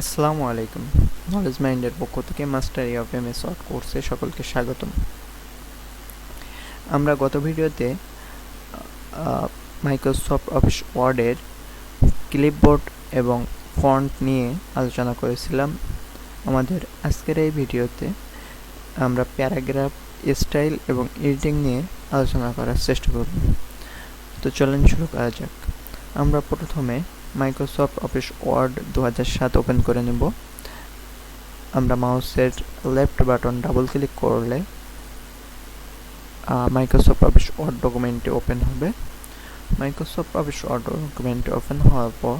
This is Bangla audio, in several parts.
আসসালামু আলাইকুম। নলেজ মাইন্ডের পক্ষ থেকে মাস্টারি অফ এমএস ওয়ার্ড কোর্সে সকলকে স্বাগতম। আমরা গত ভিডিওতে মাইক্রোসফট অফিস ওয়ার্ডের ক্লিপবোর্ড এবং ফন্ট নিয়ে আলোচনা করেছিলাম। আমাদের আজকের এই ভিডিওতে আমরা প্যারাগ্রাফ, স্টাইল এবং এডিটিং নিয়ে আলোচনা করার চেষ্টা করব। তো চলেন শুরু করা যাক। আমরা প্রথমে মাইক্রোসফট অফিস ওয়ার্ড 2007 ওপেন করে নেব। আমরা মাউসের লেফট বাটন ডাবল ক্লিক করলে মাইক্রোসফট অফিস ওয়ার্ড ডকুমেন্টটি ওপেন হবে। মাইক্রোসফট অফিস ওয়ার্ড ডকুমেন্টটি ওপেন হওয়ার পর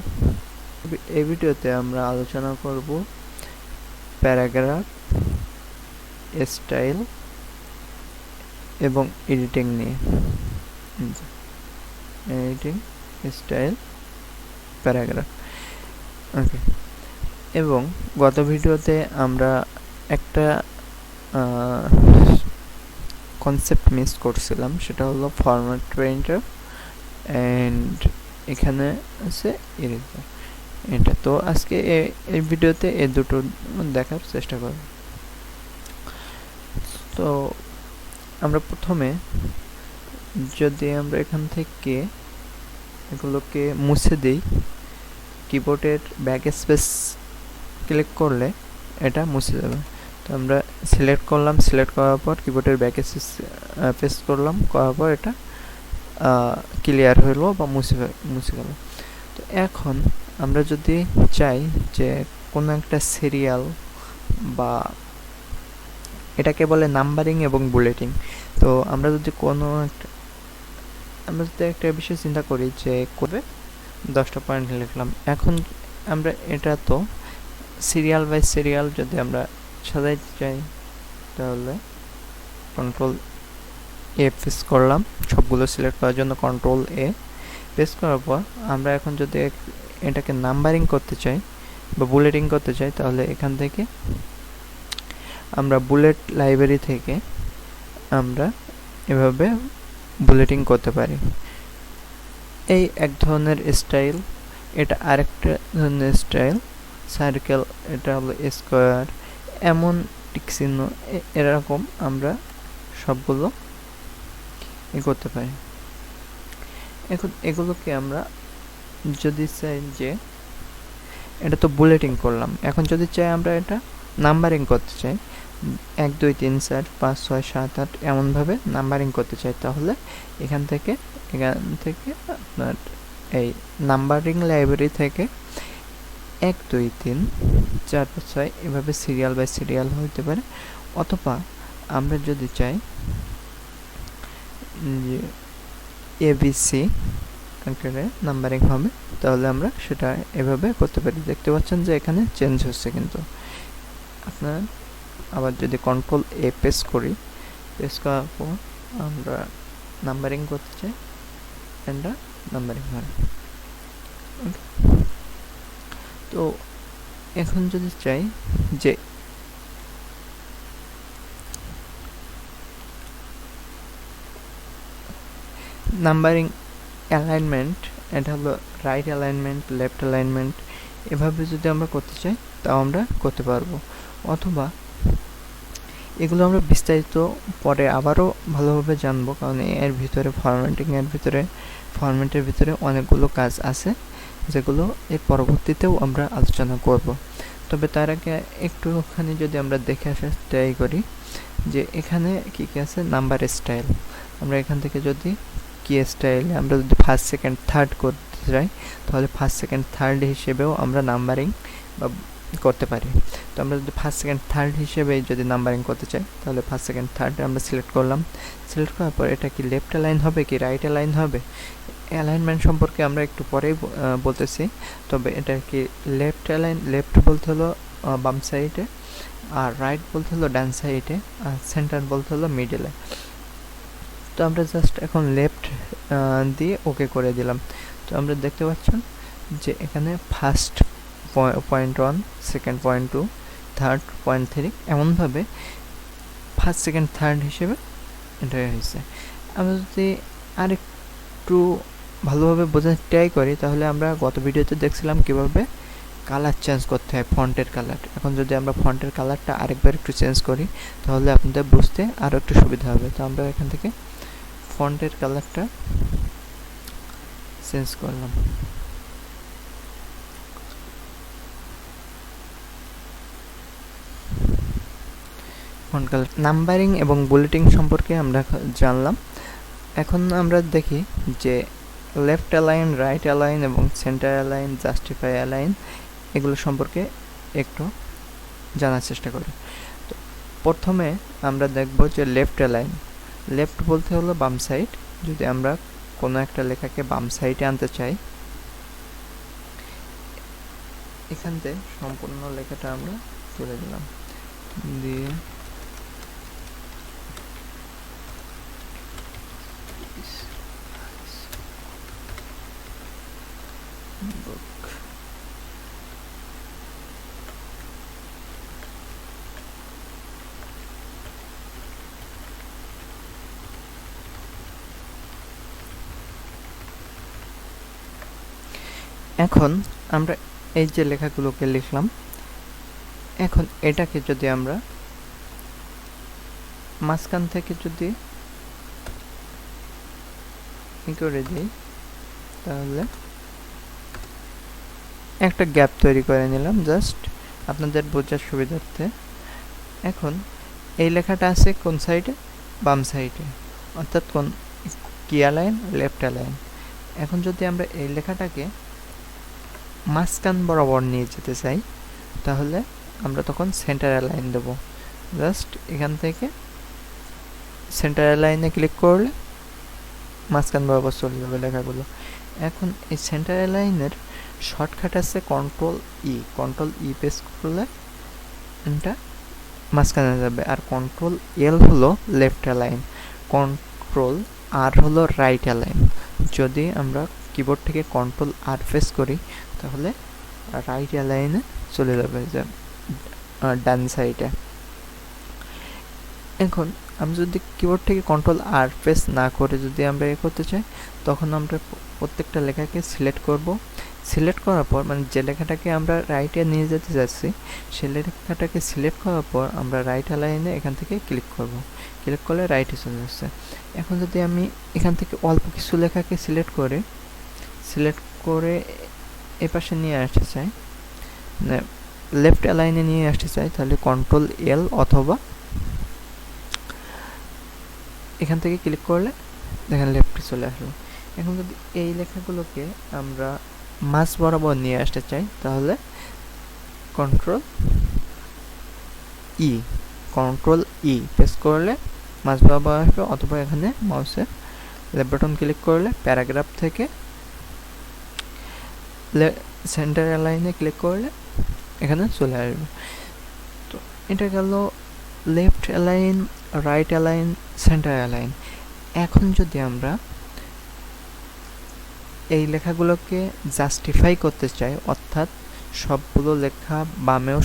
এই ভিডিওতে আমরা আলোচনা করব প্যারাগ্রাফ, স্টাইল এবং এডিটিং নিয়ে। Editing, style, paragraph. ওকে, এবং গত ভিডিওতে আমরা একটা কনসেপ্ট মিস করছিলাম, সেটা হলো ফরম্যাট পেইন্টার অ্যান্ড এখানে আছে ইরেজার। এটা তো আজকে এই ভিডিওতে এই দুটো দেখার চেষ্টা করব। তো আমরা প্রথমে যদি আমরা এখান থেকে এগুলোকে মুছে দিই, কিবোর্ডের ব্যাক স্পেস ক্লিক করলে এটা মুছে যাবে। তো আমরা সিলেক্ট করলাম, সিলেক্ট করার পর কিবোর্ডের ব্যাক স্পেস পেস্ট করলাম, করার পর এটা ক্লিয়ার হলো বা মুছে গেল। তো এখন আমরা যদি চাই যে কোনো একটা সিরিয়াল বা এটাকে বলে নাম্বারিং এবং বুলেটিং, তো আমরা যদি একটা বিষয় চিন্তা করি যে করবে 10টা পয়েন্ট লিখলাম। এখন আমরা এটা তো সিরিয়াল বাই সিরিয়াল যদি আমরা সাজাইতে চাই, তাহলে কন্ট্রোল এ প্রেস করলাম, সবগুলো সিলেক্ট করার জন্য কন্ট্রোল এ প্রেস করার পর আমরা এখন যদি এটাকে নাম্বারিং করতে চাই বা বুলেটিং করতে চাই, তাহলে এখান থেকে আমরা বুলেট লাইব্রেরি থেকে আমরা এভাবে বুলেটিং করতে পারি। এই এক ধরনের স্টাইল, এটা আরেকটা ধরনের স্টাইল, সার্কেল, এটা হলো স্কোয়ার, এমন টিক চিহ্ন, এরকম আমরা সবগুলো করতে পারি। এখন এগুলোকে আমরা যদি চাই যে এটা তো বুলেটিং করলাম, এখন যদি চাই আমরা এটা নাম্বারিং করতে চাই, 1 2 3 4 5 6 7 8 এমনভাবে নাম্বারিং করতে চাই, তাহলে এখান থেকে আপনার এই নাম্বারিং লাইব্রেরি থেকে 1 2 3 4 5 6 এভাবে সিরিয়াল বাই সিরিয়াল হতে পারে। অথবা আমরা যদি চাই যে এবিসি আকারে নাম্বারিং হবে, তাহলে আমরা সেটা এভাবে করতে পারি। দেখতে পাচ্ছেন যে এখানে চেঞ্জ হচ্ছে, কিন্তু আপনার আবার যদি কন্ট্রোল এ প্রেস করি, প্রেস করার পর আমরা নাম্বারিং করতে চাই, এটা নাম্বারিং হয়। তো এখন যদি চাই যে নাম্বারিং অ্যালাইনমেন্ট, এটা হলো রাইট অ্যালাইনমেন্ট, লেফট অ্যালাইনমেন্ট, এভাবে যদি আমরা করতে চাই তাও আমরা করতে পারবো। অথবা এগুলো আমরা বিস্তারিত পরে আবারও ভালোভাবে জানবো, কারণ এর ভিতরে ফরম্যাটের ভিতরে অনেকগুলো কাজ আছে যেগুলো এর পরবর্তীতেও আমরা আলোচনা করব। তবে তার আগে একটুখানি যদি আমরা দেখে আসার ট্রাই করি যে এখানে কী কী আছে। নাম্বার স্টাইল, আমরা এখান থেকে যদি কি স্টাইলে আমরা যদি ফার্স্ট সেকেন্ড থার্ড করতে চাই, তাহলে ফার্স্ট সেকেন্ড থার্ড হিসেবেও আমরা নাম্বারিং বা করতে পারি। তো আমরা যদি ফার্স্ট সেকেন্ড থার্ড হিসেবে যদি নাম্বারিং করতে চাই, তাহলে ফার্স্ট সেকেন্ড থার্ড আমরা সিলেক্ট করলাম। সিলেক্ট করার পর এটা কি লেফট অ্যালাইন হবে কি রাইট অ্যালাইন হবে, অ্যালাইনমেন্ট সম্পর্কে আমরা একটু পরেই বলতেছি। তবে এটা কি লেফট অ্যালাইন, লেফট বলতে হলো বাম সাইডে, আর রাইট বলতে হলো ডান সাইডে, আর সেন্টার বলতে হলো মিডলে। তো আমরা জাস্ট এখন লেফট দিয়ে ওকে করে দিলাম। তো আমরা দেখতে পাচ্ছেন যে এখানে first point 1, second point 2, third point 3, এমনভাবে ফার্স্ট সেকেন্ড থার্ড হিসেবে এটা হয়েছে। আমরা যদি আরেকটু ভালোভাবে বোঝার ট্রাই করি, তাহলে আমরা গত ভিডিওতে দেখছিলাম কিভাবে কালার চেঞ্জ করতে হয়, ফন্টের কালার। এখন যদি আমরা ফন্টের কালারটা আরেকবার একটু চেঞ্জ করি তাহলে আপনাদের বুঝতে আরও একটু সুবিধা হবে। তো আমরা এখান থেকে ফন্টের কালারটা চেঞ্জ করলাম। ফন্ট কালার, নাম্বারিং এবং বুলেটিং সম্পর্কে আমরা জানলাম। এখন আমরা দেখি যে লেফট অ্যালাইন, রাইট অ্যালাইন এবং সেন্টার অ্যালাইন, জাস্টিফাই অ্যালাইন এগুলো সম্পর্কে একটু জানার চেষ্টা করি। তো প্রথমে আমরা দেখব যে লেফট অ্যালাইন। লেফট বলতে হলো বাম সাইড। যদি আমরা কোনো একটা লেখাকে বাম সাইডে আনতে চাই, এখান থেকে সম্পূর্ণ লেখাটা আমরা তুলে দিলাম, দিয়ে এখন আমরা এই যে লেখাগুলোকে লিখলাম, এখন এটাকে যদি আমরা মাঝখান থেকে যদি করে দিই তাহলে একটা গ্যাপ তৈরি করে নিলাম জাস্ট আপনাদের বোঝার সুবিধার্থে। এখন এই লেখাটা আছে কোন সাইডে? বাম সাইডে, অর্থাৎ কোন কি অ্যালাইন? Left align. এখন যদি আমরা এই লেখাটাকে মাঝখান বরাবর নিয়ে যেতে চাই তাহলে আমরা তখন সেন্টার অ্যালাইন দেব। জাস্ট এখান থেকে সেন্টার অ্যালাইনে ক্লিক করলে মাঝখান বরাবর চলে যাবে লেখাগুলো। এখন এই সেন্টার অ্যালাইনের শর্টকাট আছে কন্ট্রোল ই। কন্ট্রোল ই প্রেস করলে এটা মাঝখানে যাবে, আর কন্ট্রোল এল হলো লেফট অ্যালাইন, কন্ট্রোল আর হলো রাইট অ্যালাইন। যদি আমরা কিবোর্ড থেকে কন্ট্রোল আর প্রেস করি তাহলে রাইট অ্যালাইনে চলে যাবে, যে ডান সাইডে। এখন আমরা যদি কিবোর্ড থেকে কন্ট্রোল আর প্রেস না করে যদি আমরা করতে চাই, তখন আমরা প্রত্যেকটা লেখাকে সিলেক্ট করব। সিলেক্ট করার পর মানে যে লেখাটাকে আমরা রাইটে নিয়ে যেতে চাচ্ছি সেই লেখাটাকে সিলেক্ট করার পর আমরা রাইট অ্যালাইনে এখান থেকে ক্লিক করব। ক্লিক করলে রাইটে চলে যাচ্ছে। এখন যদি আমি এখান থেকে অল্প কিছু লেখাকে সিলেক্ট করে এপাশে নিয়ে আসতে চাই, লেফট অ্যালাইনে নিয়ে আসতে চাই, তাহলে কন্ট্রোল এল অথবা এখান থেকে ক্লিক করলে দেখেন লেফটে চলে আসলো। এখন যদি এই লেখাগুলোকে আমরা মাঝ বরাবর নিয়ে আসতে চাই তাহলে কন্ট্রোল ই প্রেস করলে মাঝ বরাবর আসবে, অথবা এখানে মাউসের লেফট বাটন ক্লিক করলে প্যারাগ্রাফ থেকে সেন্টার অ্যালাইনে ক্লিক করলে এখানে চলে আসবে। তো এটা গেল left align, right align, centre align. এখন যদি আমরা এই লেখাগুলোকে জাস্টিফাই করতে চাই, অর্থাৎ সবগুলো লেখা বামেও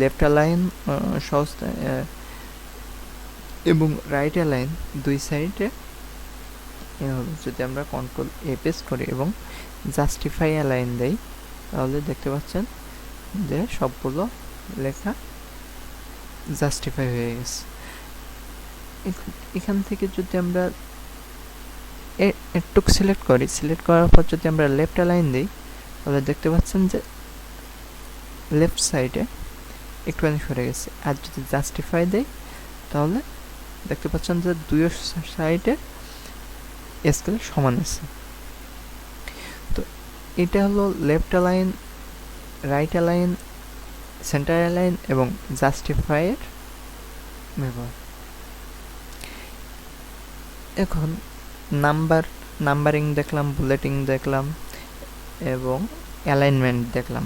লেফট অ্যালাইন এবং রাইট অ্যালাইন দুই সাইডে এভাবে যদি আমরা কন্ট্রোল এ প্রেস করি এবং জাস্টিফাই অ্যালাইন দেই তাহলে দেখতে পাচ্ছেন যে সবগুলো লেখা জাস্টিফাই হয়ে গেছে। এখান থেকে যদি আমরা একটু সিলেক্ট করার পর যদি আমরা লেফট অ্যালাইন দিই তাহলে দেখতে পাচ্ছেন যে লেফট সাইডে একটুখানি সরে গেছে। আর যদি জাস্টিফাই দেই তাহলে দেখতে পাচ্ছেন যে দুই সাইডে স্কেল সমান আছে। তো এটা হলো left align, right align, centre align এবং জাস্টিফাইয়ের ব্যবহার। এখন নাম্বারিং দেখলাম, বুলেটিং দেখলাম এবং অ্যালাইনমেন্ট দেখলাম।